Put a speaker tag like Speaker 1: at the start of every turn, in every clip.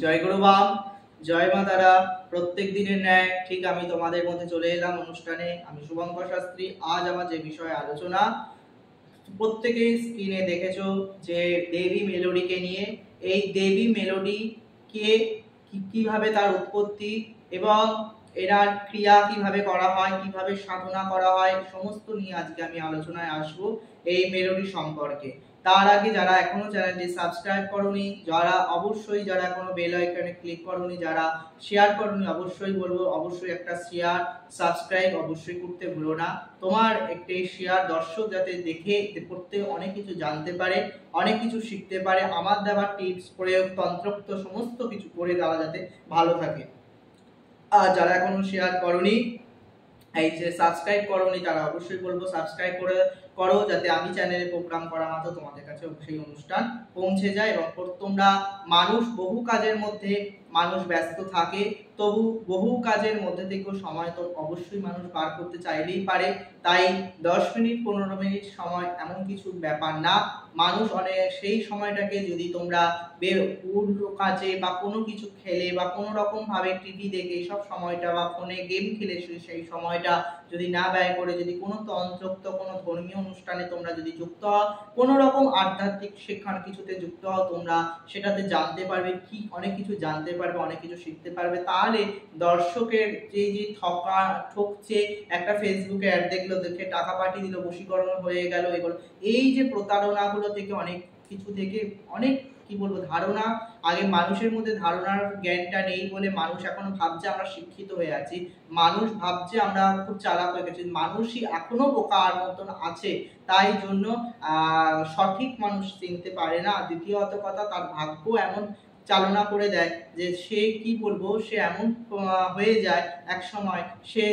Speaker 1: জয় গুরু বাম, জয় মা তারা। প্রত্যেক দিনের ন্যায় ঠিক আমি তোমাদের মধ্যে চলে এলাম অনুষ্ঠানে। আমি শুভঙ্কর শাস্ত্রী। আজ আমার যে বিষয়ে আলোচনা, প্রত্যেকেই স্ক্রিনে দেখেছো যে দেবী মেলোডিকে নিয়ে। এই দেবী মেলোডি কে কিভাবে তার উৎপত্তি এবং এনার ক্রিয়া কিভাবে করা হয়, কিভাবে সাধনা করা হয়, সমস্ত নিয়ে আজকে আমি আলোচনায় আসবো এই মেলোডি সম্পর্কে। তার আগে যারা এখনো চ্যানেলটি সাবস্ক্রাইব করোনি, যারা এখনো বেল আইকনে ক্লিক করোনি, যারা শেয়ার করোনি, অবশ্যই বলবো অবশ্যই একটা শেয়ার সাবস্ক্রাইব অবশ্যই করতে ভুলো না। তোমার একটি শেয়ার দর্শক যাতে দেখে পড়তে অনেক কিছু জানতে পারে, অনেক কিছু শিখতে পারে, আমার দেওয়া টিপস প্রয়োগ তন্ত্রোক্ত সমস্ত কিছু করে তারা যাতে ভালো থাকে। আর যারা এখনো শেয়ার করোনি, এই যে সাবস্ক্রাইব করোনি, তারা অবশ্যই বলবো সাবস্ক্রাইব করো যাতে আমি চ্যানেলে প্রোগ্রাম করা মাত্র তোমাদের কাছে সেই অনুষ্ঠান পৌঁছে যায়। এবং তোমরা বহু কাজের মধ্যে মানুষ ব্যস্ত থাকে, তবু বহু কাজের মধ্যে থেকেও সময় তো অবশ্যই মানুষ বার করতে চাইলেই পারে। তাই 10 মিনিট 15 মিনিট সময় এমন কিছু ব্যাপার না। মানুষ সেই সময়টাকে যদি তোমরা কাজে বা কোনো কিছু খেলে বা কোনো রকম ভাবে টিভি দেখে সব সময়টা বা ফোনে গেম খেলে সেই সময়টা যদি না ব্যয় করে যদি কোনো তন্ত্রোক্ত কোনো ধর্মীয় অনুষ্ঠানে তোমরা যদি যুক্ত হও, কোনো রকম আধ্যাত্মিক শিক্ষার কিছুতে যুক্ত হও, তোমরা সেটাতে জানতে পারবে, কি অনেক কিছু জানতে পারবে, অনেক কিছু শিখতে পারবে। তাহলে দর্শকের যে ঠকছে, একটা ফেসবুকে অ্যাড দেখলো, দেখে টাকা পাঠিয়ে দিল, বশীকরণ হয়ে গেল, এগুলো এই যে প্রতারণাগুলো থেকে অনেক কিছু থেকে অনেক কি বলবো ধারণা, আগে মানুষের মধ্যে ধারণার জ্ঞানটা নেই বলে মানুষ এখনো ভাবছে আমরা শিক্ষিত হয়ে আছি, মানুষ ভাবছে আমরা খুব চালাক হয়ে গেছি। মানুষই এখনো বোকার মতন আছে, তাই জন্য সঠিক মানুষ চিনতে পারে না। দ্বিতীয়ত কথা, তার ভাগ্য এমন চালনা করে দেয় যে সে কি বলবো, সে এমন হয়ে যায় এক সময় সে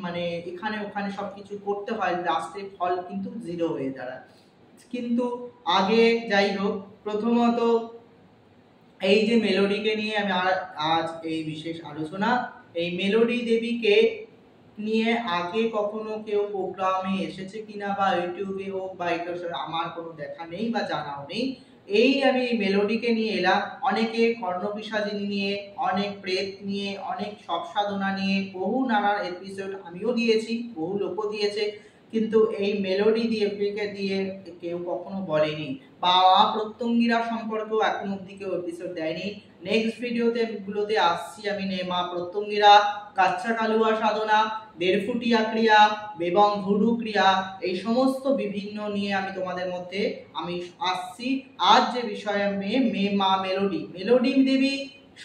Speaker 1: মানে এখানে ওখানে সবকিছু করতে হয়, লাস্টে ফল কিন্তু জিরো হয়ে দাঁড়ায়। কিন্তু আগে যাই হোক, প্রথমত এই যে মেলোডিকে নিয়ে আমি আজ এই বিশেষ আলোচনা। এই মেলোডি দেবীকে নিয়ে আগে কখনো কেউ প্রোগ্রামে এসেছে কিনা বা ইউটিউবে হোক বা আমার কোনো দেখা নেই বা জানাও নেই। এই আমি মেলোডিকে নিয়ে এলাম। অনেকে কর্ণপিশাচিনী নিয়ে, অনেক প্রেত নিয়ে, অনেক সব সাধনা নিয়ে বহু নানান এপিসোড আমিও দিয়েছি, বহু লোকও দিয়েছে, কিন্তু এই মেলোডি দিয়ে কেউ কখনো বলেনি বা প্রত্যঙ্গিরা সম্পর্কেও এখন অব্দি কেউ এপিসোড দেয়নি। নেক্সট গুলোতে আসছি আমি মা প্রত্যঙ্গিরা, কাচ্চা কালুয়া সাধনা, দেড়ফুটিয়া ক্রিয়া এবং ভুডু ক্রিয়া, এই সমস্ত বিভিন্ন নিয়ে আমি তোমাদের মধ্যে আমি আসছি। আজ যে বিষয় মা মেলোডি দেবী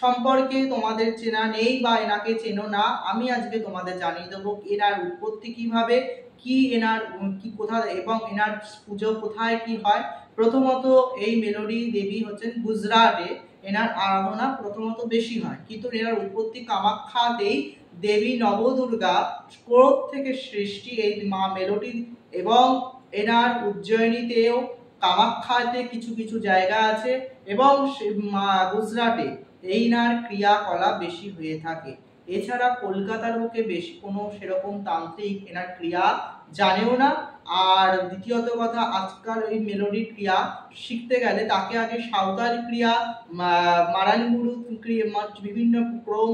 Speaker 1: সম্পর্কে তোমাদের চেনা নেই বা এনাকে চেনো না, আমি আজকে তোমাদের জানিয়ে দেবো এনার উৎপত্তি কিভাবে, কি এনার কি কোথায় এবং এনার পুজো কোথায় কি হয়। প্রথমত এই মেলোডি দেবী হচ্ছেন গুজরাটে, এনার আরাধনা প্রথমত বেশি হয়, কিন্তু এনার উৎপত্তি কামাখ্যাতেই। দেবী নবদুর্গা ক্রোধ থেকে সৃষ্টি এই মা মেলোডি, এবং এনার উজ্জয়িনীতেও কামাখ্যাতে কিছু কিছু জায়গা আছে এবং গুজরাটে এই নার ক্রিয়াকলাপ বেশি হয়ে থাকে। এছাড়া কলকাতার বুকে বেশি কোনো সেরকম তান্ত্রিক এনার ক্রিয়া জানেও না। আর দ্বিতীয়ত কথা, আজকাল ওই মেলোডি ক্রিয়া শিখতে গেলে তাকে আগে সাঁওতাল ক্রিয়া, মারানগুরু ক্রিয়া, বিভিন্ন ক্রম,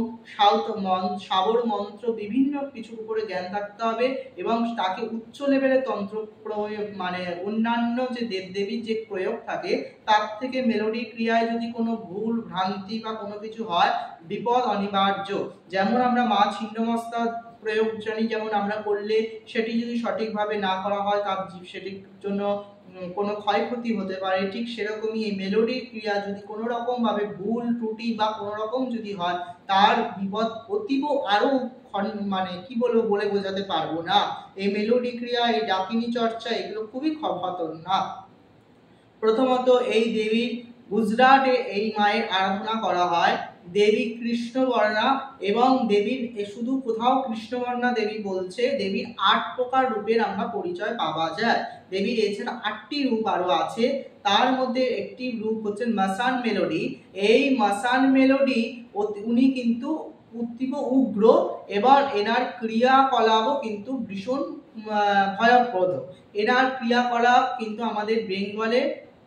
Speaker 1: সাবর মন্ত্র, বিভিন্ন কিছুর উপরে জ্ঞান থাকতে হবে এবং তাকে উচ্চ লেভেলের তন্ত্র প্রয়োগ, মানে অন্যান্য যে দেবদেবীর যে প্রয়োগ থাকে তার থেকে মেলোডি ক্রিয়ায় যদি কোনো ভুল ভ্রান্তি বা কোনো কিছু হয়, বিপদ অনিবার্য। যেমন আমরা মা ছিন্নমস্তা প্রয়োগ জানি, যেমন আমরা করলে সেটি যদি সঠিকভাবে না করা হয় তার সেটির জন্য কোনো ক্ষয়ক্ষতি হতে পারে, ঠিক সেরকমই এই মেলোডি ক্রিয়া যদি কোনো রকম ভাবে ভুল ত্রুটি বা কোনো রকম যদি হয়, তার বিপদ অতীব আরো মানে কি বলবো বলে বোঝাতে পারবো না। এই মেলোডি ক্রিয়া, এই ডাকিনী চর্চা, এগুলো খুবই খতরনাক। প্রথমত এই দেবীর গুজরাটে এই মায়ের আরাধনা করা হয়। দেবী কৃষ্ণবর্ণা এবং দেবীর শুধু কোথাও কৃষ্ণবর্ণা দেবী বলছে, দেবীর 8 প্রকার রূপের আমরা পরিচয় পাওয়া যায়। দেবীর এছাড়া 8টি রূপ আরো আছে, তার মধ্যে একটি রূপ হচ্ছে মাসান মেলোডি। এই মাসান মেলোডি উনি কিন্তু অতীব উগ্র এবং এনার ক্রিয়াকলাপও কিন্তু ভীষণ ভয়প্রদ। এনার ক্রিয়াকলাপ কিন্তু আমাদের বেঙ্গলে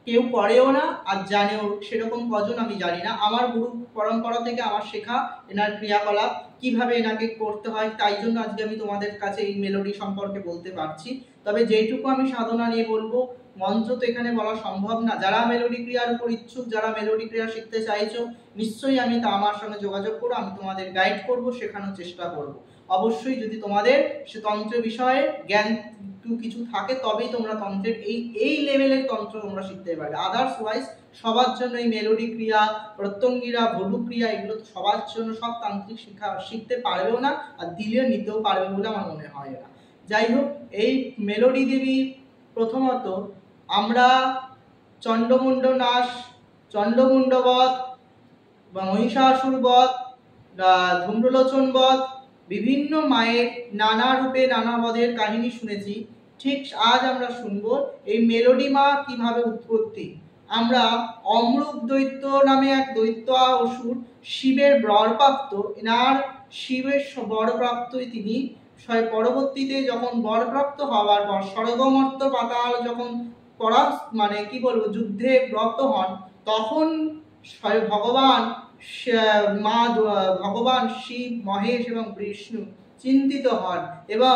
Speaker 1: কেউ করেও না আর জানেও সেরকম কজন আমি জানি না। আমার গুরু পরম্পরা থেকে আমার শেখা এনার ক্রিয়াকলাপ কিভাবে এনাকে করতে হয়, তাই জন্য আজকে আমি তোমাদের কাছে এই মেলোডি সম্পর্কে বলতে পারছি। তবে যেটুকু আমি সাধনা নিয়ে বলবো, মন্ত্র তো এখানে বলা সম্ভব না। যারা মেলোডি ক্রিয়ার উপর ইচ্ছুক, যারা মেলোডি ক্রিয়া শিখতে চাইছো, নিশ্চয়ই আমি তা আমার সঙ্গে যোগাযোগ করো, আমি তোমাদের গাইড করব, শেখানোর চেষ্টা করব। অবশ্যই যদি তোমাদের সে তন্ত্রের বিষয়ে জ্ঞান কিছু থাকে তবেই তোমরা তন্ত্রের এই লেভেলের তন্ত্র তোমরা শিখতে পারবে। আদার্সওয়াইজ সবার জন্য এই মেলোডি ক্রিয়া, প্রত্যঙ্গিরা, ভলু ক্রিয়া, এগুলো তো সবার জন্য সব তান্ত্রিক শিখতে পারবেও না, আর দিলেও নিতেও পারবে বলে আমার মনে হয় না। যাই হোক, এই মেলোডি দেবী প্রথমত আমরা চণ্ডমুণ্ড নাশ, চণ্ডমুণ্ড বধ বা মহিষাসুর বধ, ধূম্রলোচন বধ, বিভিন্ন মায়ের নানা রূপে নানা বধের কাহিনী শুনেছি। ঠিক আজ আমরা শুনবো এই মেলোডি মা কিভাবে উৎপত্তি। আমরা অমরূপ দৈত্য নামে এক দৈত্য অসুর শিবের বরপ্রাপ্ত, এনার শিবের বরপ্রাপ্তই তিনি। পরবর্তীতে যখন বরপ্রাপ্ত হওয়ার পর স্বর্গমর্ত পাতাল যখন মানে কি বলবো যুদ্ধে ব্রত হন, তখন ভগবান ভগবান শিব, মহেশ এবং বিষ্ণু চিন্তিত হন এবং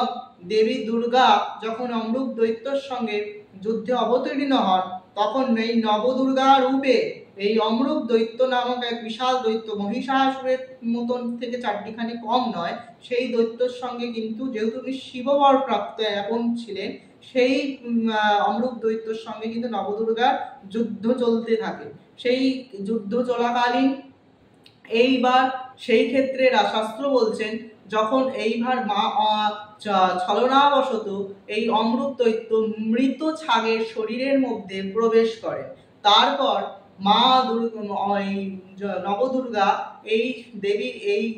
Speaker 1: দেবী দুর্গা যখন অমরূপ দৈত্যর সঙ্গে যুদ্ধে অবতীর্ণ হন, তখন এই নবদুর্গা রূপে এই অমরূপ দৈত্য নামক এক বিশাল দৈত্য, মহিষাসুরের মতন থেকে চারটিখানি কম নয়, সেই দৈত্যর সঙ্গে কিন্তু যেহেতু উনি শিববর প্রাপ্ত এখন ছিলেন, সেই অমরূপ দৈত্যর সঙ্গে কিন্তু নবদুর্গার যুদ্ধ চলতে থাকে। সেই যুদ্ধ চলাকালীন এইবার সেই ক্ষেত্রে শাস্ত্র বলছেন, যখন এইবার মা ছলনাবশত এই অমরূপ দৈত্য মৃত ছাগের শরীরের মধ্যে প্রবেশ করে, তারপর মা নবদুর্গা এই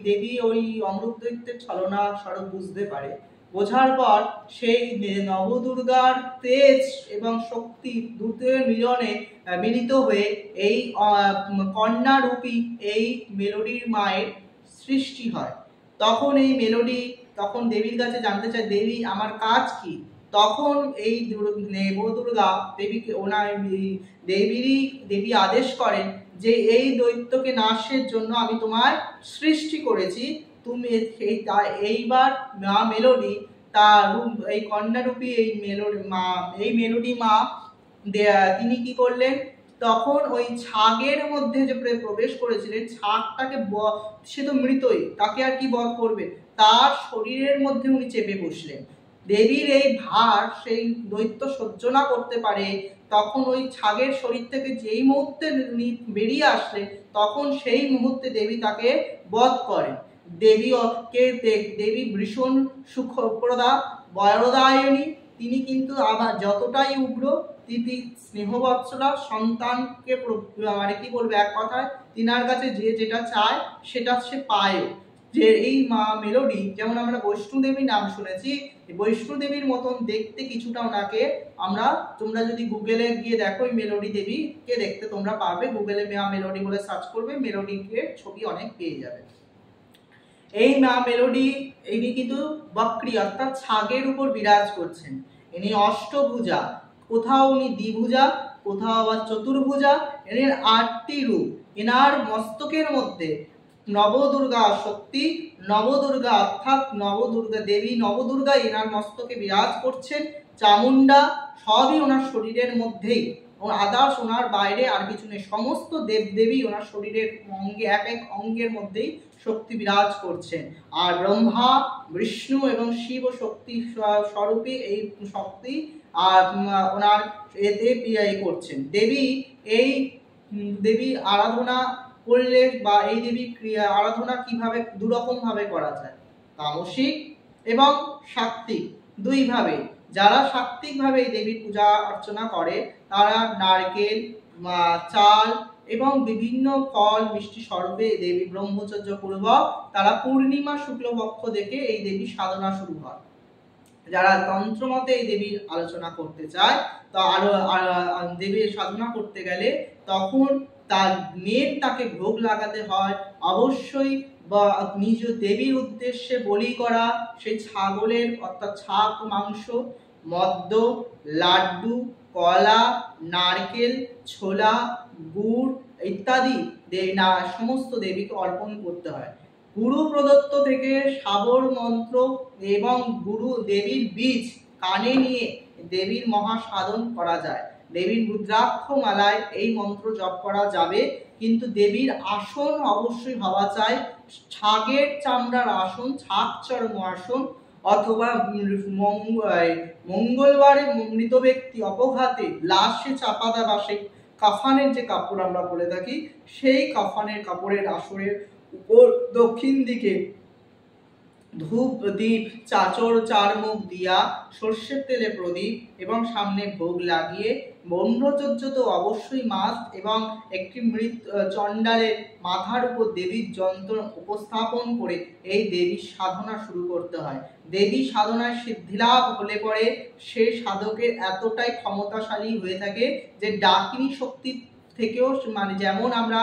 Speaker 1: দেবী ওই অমরূপ দৈত্যের ছলনা স্বরূপ বুঝতে পারে। বোঝার পর সেই নবদুর্গার তেজ এবং শক্তি দুটোর মিলনে মিলিত হয়ে এই কন্যা রূপী এই মেলোডির মায়ের সৃষ্টি হয়। তখন এই মেলোডি তখন দেবীর কাছে জানতে চায়, দেবী আমার কাজ কি? তখন এই নবদুর্গা দেবীকে দেবী আদেশ করেন যে এই দৈত্যকে নাশের জন্য আমি তোমায় সৃষ্টি করেছি, তুমি এইবার মা মেলোডি তার এই কন্যারূপী এই মেলোডি মা তিনি কি করলেন, তখন ওই ছাগের মধ্যে যে প্রবেশ করেছিলেন, ছাগটাকে সে তো মৃতই, তাকে আর কি বধ করবে, তার শরীরের মধ্যে উনি চেপে বসলেন। দেবীর এই ভার সেই দৈত্য সহ্য না করতে পারে, তখন ওই ছাগের শরীর থেকে যেই মুহূর্তে বেরিয়ে আসলে, তখন সেই মুহূর্তে দেবী তাকে বধ করেন। দেবী ভীষণ সুখপ্রদা, বরদায়িনী, তিনি কিন্তু আবার যতটাই উগ্র, তিনি স্নেহবৎসলা, সন্তানকে মানে কি বলবে এক কথায় তিনার কাছে যে যেটা চায় সেটা সে পায়। যে এই মা মেলোডি, যেমন আমরা বৈষ্ণোদেবী নাম শুনেছি, বৈষ্ণোদেবীর মতন দেখতে কিছুটা ওনাকে তোমরা যদি গুগলে গিয়ে দেখো এই মেলোডি দেবীকে দেখতে তোমরা পাবে, গুগলে মা মেলোডি বলে সার্চ করবে, মেলোডিকে ছবি অনেক পেয়ে যাবে। এই মা মেলোডি ইনি কিন্তু বক্রী অর্থাৎ ছাগের উপর বিরাজ করছেন। ইনি অষ্টভুজা, কোথাও উনি দ্বিভুজা, কোথাও আবার চতুর্ভুজা, এর 8টি রূপ। এনার মস্তকের মধ্যে নবদুর্গা শক্তি, নবদুর্গা অর্থাৎ নবদুর্গা দেবী, নবদুর্গা এনার মস্তকে বিরাজ করছেন। চামুন্ডা সবই ওনার শরীরের মধ্যেই, আদার্স ওনার বাইরে আর কিছু নেই। সমস্ত দেবদেবী ওনার শরীরের অঙ্গে এক এক অঙ্গের মধ্যেই শক্তি বিরাজ করছেন। আর ব্রহ্মা, বিষ্ণু এবং শিব শক্তি স্বরূপে এই শক্তি আর ওনার এতে করছেন। এই দেবী আরাধনা করলে বা এই দেবীর আরাধনা কিভাবে দুরকম ভাবে করা যায়, তামসিক এবং সাত্ত্বিক দুইভাবে। যারা সাত্ত্বিক ভাবে এই দেবীর পূজা অর্চনা করে, তারা নারকেল, চাল এবং বিভিন্ন ফল মিষ্টি স্বরূপে দেবী ব্রহ্মচর্য পূর্বক তারা পূর্ণিমা শুক্লপক্ষ দেখে এই দেবীর সাধনা শুরু হয়। যারা তন্ত্র মতে এই দেবীর আলোচনা করতে চায়, তা দেবীর সাধনা করতে গেলে তখন তার তাকে ভোগ লাগাতে হয়। অবশ্যই বা নিজ দেবীর উদ্দেশ্যে বলি করা সেই ছাগলের অর্থাৎ ছাগ মাংস, মদ্য, লাড্ডু, কলা, নারকেল, ছোলা, গুড় ইত্যাদি সমস্ত দেবীকে অর্পণ করতে হয়। গুরু প্রদত্ত থেকে সাবর মন্ত্র এবং গুরু দেবীর বীজ কানে নিয়ে দেবীর মহাসাধন করা যায়। দেবীর রুদ্রাক্ষ মালায় এই মন্ত্র জপ করা যাবে, কিন্তু দেবীর আসন অবশ্যই হওয়া চাই ছাগের চামড়ার আসন, ছাগ চর্ম আসন, অথবা মঙ্গলবারে মৃত ব্যক্তি অপঘাতে লাশে চাপা দেওয়া সেই কাফানের যে কাপড় আমরা বলে থাকি, সেই কাফানের কাপড়ের আসরের উপর দক্ষিণ দিকে ধূপ দীপ চারমুখ দিয়া সর্ষের তেলে প্রদীপ এবং সামনে ভোগ লাগিয়ে ব্রহ্মচর্য তো অবশ্যই মাস্ট, এবং একটি মৃত চণ্ডালের মাথার উপর দেবীর যন্ত্র উপস্থাপন করে এই দেবীর সাধনা শুরু করতে হয়। দেবী সাধনায় সিদ্ধিলাভ হলে পরে সে সাধকের এতটাই ক্ষমতাশালী হয়ে থাকে যে ডাকিনী শক্তি থেকেও মানে যেমন আমরা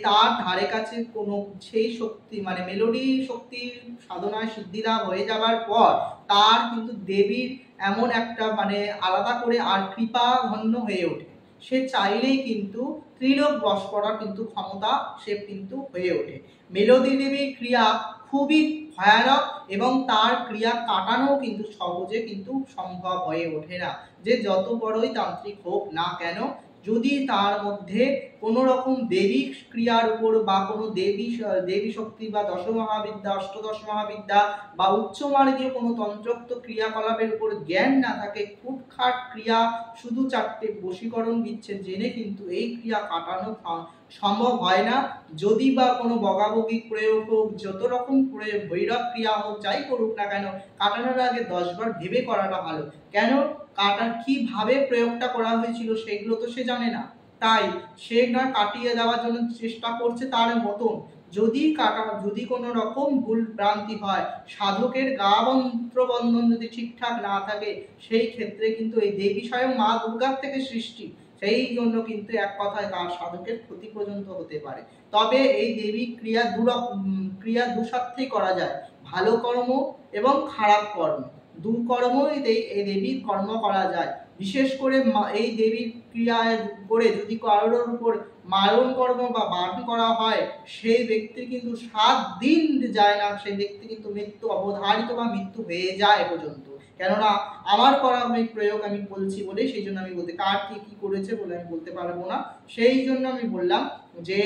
Speaker 1: তার ধারে কাছে কোনো সেই শক্তি মানে মেলোডি শক্তির সাধনায় সিদ্ধিলাভ হয়ে যাবার পর তার কিন্তু দেবীর এমন একটা মানে আলাদা করে আর কৃপা ধন্য হয়ে ওঠে, সে চাইলেই কিন্তু ত্রিলোক বশ করার কিন্তু ক্ষমতা সে কিন্তু হয়ে ওঠে। মেলোডি দেবীর ক্রিয়া খুবই ভয়ানক এবং তার ক্রিয়া কাটানো কিন্তু সহজে কিন্তু সম্ভব হয়ে ওঠে না, যে যত বড়ই তান্ত্রিক হোক না কেন, যদি তার মধ্যে কোনো রকম দেবী ক্রিয়ার উপর বা কোনো দেবী শক্তি বা দশ মহাবিদ্যা, অষ্টদশ মহাবিদ্যা বা উচ্চমার্গীয় কোনো তন্ত্রোক্ত ক্রিয়াকলাপের উপর জ্ঞান না থাকে, খুটখাট ক্রিয়া শুধু চারটে বশীকরণ বিচ্ছেদ জেনে কিন্তু এই ক্রিয়া কাটানো সম্ভব হয় না। যদি বা কোনো বগাবগি প্রয়োগ হোক, যত রকম প্রয়োগ ভৈরব ক্রিয়া হোক, যাই করুক না কেন, কাটানোর আগে 10 বার ভেবে করাটা ভালো। কেন কাটার কিভাবে প্রয়োগটা করা হয়েছিল সেগুলো তো সে জানে না, তাই সে না কাটিয়ে দেওয়ার জন্য চেষ্টা করছে তার মতন। যদি কোনো রকম ভুল ভ্রান্তি হয়, সাধকের গা মন্ত্র বন্ধন যদি ঠিকঠাক না থাকে, সেই ক্ষেত্রে কিন্তু এই দেবী স্বয়ং মা দুর্গার থেকে সৃষ্টি, সেই জন্য কিন্তু এক কথায় তার সাধকের ক্ষতি পর্যন্ত হতে পারে। তবে এই দেবী ক্রিয়া দুস্বার্থেই করা যায়, ভালো কর্ম এবং খারাপ কর্ম দু কর্মই এই দেবীর কর্ম করা যায়। বিশেষ করে এই দেবীর ক্রিয়ায় করে যদি কারোর উপর মারণ কর্ম বা বারণ করা হয়, সেই ব্যক্তির কিন্তু 7 দিন যায় না, সেই ব্যক্তি কিন্তু মৃত্যু অবধারিত বা মৃত্যু হয়ে যায় পর্যন্ত। কেননা আমার করা প্রয়োগ আমি বলছি বলে সেই জন্য আমি বলতে, কার কি করেছে বলে আমি বলতে পারবো না, সেই জন্য আমি বললাম যে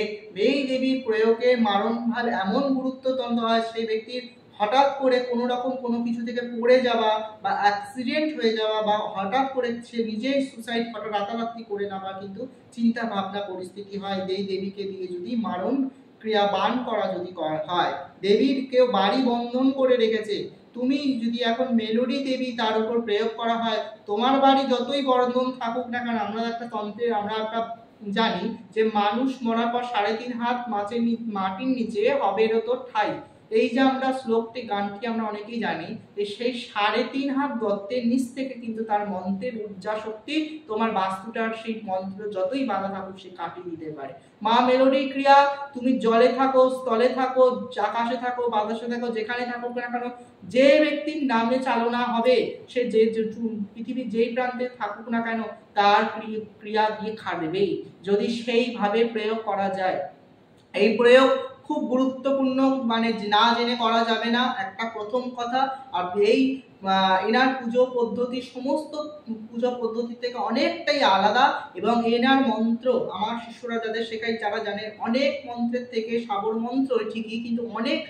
Speaker 1: এই দেবীর প্রয়োগে মারণ ভার এমন গুরুত্বতন্ত্র হয়, সেই ব্যক্তির হঠাৎ করে কোনো রকম কোনো কিছু থেকে পড়ে যাওয়া বা অ্যাক্সিডেন্ট হয়ে যাওয়া বা হঠাৎ করে সে নিজেই সুসাইড রাতারাতি করে নেওয়া কিন্তু চিন্তা ভাবনা পরিস্থিতি হয়। এই দেবীকে দিয়ে যদি মারণ ক্রিয়া বান করা যদি হয়, দেবীর কেউ বাড়ি বন্ধন করে রেখেছে, তুমি যদি এখন মেলোডি দেবী তার উপর প্রয়োগ করা হয়, তোমার বাড়ি যতই বন্ধন থাকুক না কেন, আমরা একটা তন্ত্রের আমরা একটা জানি যে মানুষ মরার পর 3.5 হাত মাটির নিচে হবে তো ঠাই, এই যে আমরা শ্লোকটি গানটি আমরা অনেকেই জানি, সেই 3.5 হাত গর্তের নিচ থেকে কিন্তু তার মন্ত্রের ঊর্জা শক্তি তোমার বাস্তুটার সেই মন্ত্র যতই বাধা থাকুক সে কাটিয়ে দিতে পারে। মা মেলোডি ক্রিয়া তুমি জলে থাকো, স্থলে থাকো, আকাশে থাকো, বাতাসে থাকো, যেখানে থাকুক না কেন, যে ব্যক্তির নামে চালনা হবে, সে যে পৃথিবীর যেই প্রান্তে থাকুক না কেন, তার ক্রিয়া দিয়ে খাটবেই, যদি সেইভাবে প্রয়োগ করা যায়। এই প্রয়োগ খুব গুরুত্বপূর্ণ, মানে না জেনে করা যাবে না, একটা প্রথম কথা। আর এই এনার পুজো পদ্ধতি সমস্ত পুজো পদ্ধতি থেকে অনেকটাই আলাদা, এবং এনার মন্ত্র আমার শিষ্যরা যাদের শেখাই যারা জানে, অনেক মন্ত্রের থেকে সাবর মন্ত্র ঠিকই কিন্তু অনেক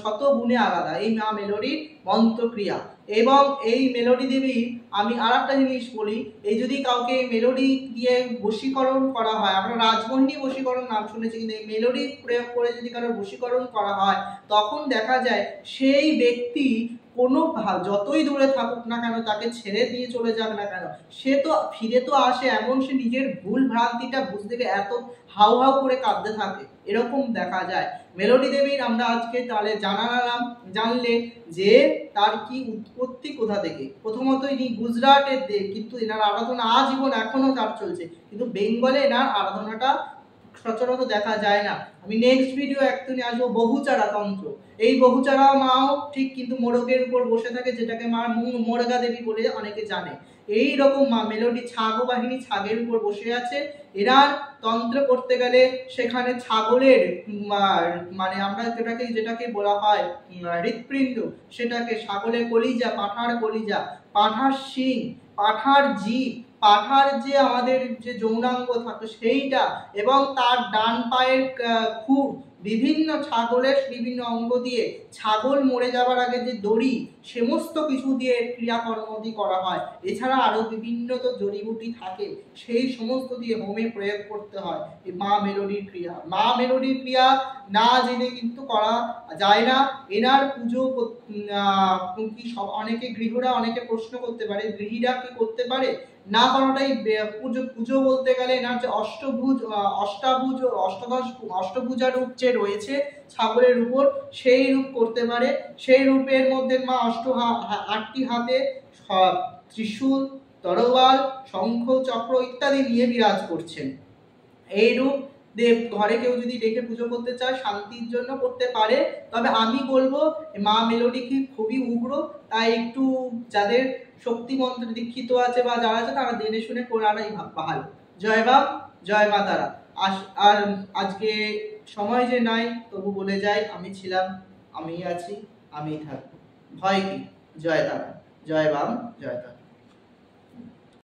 Speaker 1: শত গুণে আলাদা এই মা মেলোডির মন্ত্রক্রিয়া। এবং এই মেলোডি দেবী আমি আর একটা জিনিস বলি, এই যদি কাউকে মেলোডি দিয়ে বশীকরণ করা হয়, আমরা রাজমোহিনী বশীকরণ নাম শুনেছি, কিন্তু এই মেলোডি প্রয়োগ করে যদি কারোর বশীকরণ করা হয়, তখন দেখা যায় সেই ব্যক্তি কোনো যতই দূরে থাকুক না কেন, তাকে ছেড়ে দিয়ে চলে যাক না কেন, সে তো ফিরে তো আসে, এমন সে নিজের ভুল ভ্রান্তিটা বুঝতে পেরে এত হাউ হাউ করে কাঁদতে থাকে, এরকম দেখা যায়। মেলোডি দেবীর আমরা আজকে তাহলে জানলে যে তার কি উৎপত্তি কোথা থেকে। প্রথমত ইনি গুজরাটের দেব, কিন্তু এনার আরাধনা আজীবন এখনো তার চলছে, কিন্তু বেঙ্গলে এনার আরাধনাটা সচরাচর দেখা যায় না। আমি নেক্সট ভিডিও একটুখানি আসবো বহুচারা তন্ত্র। এই বহুচারা মাও ঠিক কিন্তু মোড়কের উপর বসে থাকে, যেটাকে মা মোরগা দেবী বলে অনেকে জানে। এই রকম মা মেলোডি ছাগো বাহিনী ছাগের উপর বসে আছে। এনার তন্ত্র করতে গেলে সেখানে ছাগলের মানে আমরা যেটাকে বলা হয় হৃৎপিণ্ড, সেটাকে ছাগলের কলিজা, পাঁঠার কলিজা, পাঁঠার শিং, পাঁঠার জিভ, পাঁঠার যে আমাদের যে যৌনাঙ্গ থাকে সেইটা, এবং তার ডান পায়ের খুর, বিভিন্ন ছাগলের বিভিন্ন অঙ্গ দিয়ে, ছাগল মরে যাওয়ার আগে যে দড়ি, সমস্ত কিছু দিয়ে ক্রিয়াকর্মটি করা হয়। এছাড়া আরো বিভিন্ন তো জড়িবুটি থাকে, সেই সমস্ত দিয়ে হোমে প্রয়োগ করতে হয় এই মা মেলোডির ক্রিয়া। মা মেলোডির ক্রিয়া না জেনে কিন্তু করা যায় না। এনার পুজো কি সব অনেকে গৃহরা অনেকে প্রশ্ন করতে পারে, গৃহীরা কি করতে পারে? না করাটাই পুজো বলতে গেলে এনার যে অষ্টভুজা রূপ যে রয়েছে ছাগলের উপর, সেই রূপ করতে পারে। সেই রূপের মধ্যে মা 8টি হাতে ত্রিশূল, তরোয়াল, শঙ্খ, চক্র ইত্যাদি নিয়ে বিরাজ করছেন। এই রূপ দেব ঘরে কেউ যদি রেখে পুজো করতে চায় শান্তির জন্য করতে পারে। তবে আমি বলবো মা মেলোডি কি খুবই উগ্র, তাই একটু যাদের শক্তি মন্ত্রে দীক্ষিত আছে বা যারা আছে তারা জেনে শুনে করাটাই ভালো। জয় বাম, জয় মা তারা। আর আজকে সময় যে নাই তবু বলে যাই, আমি ছিলাম, আমি আছি, আমি থাকবো, ভয় কি? জয় তারা, জয় বাম, জয় তারা।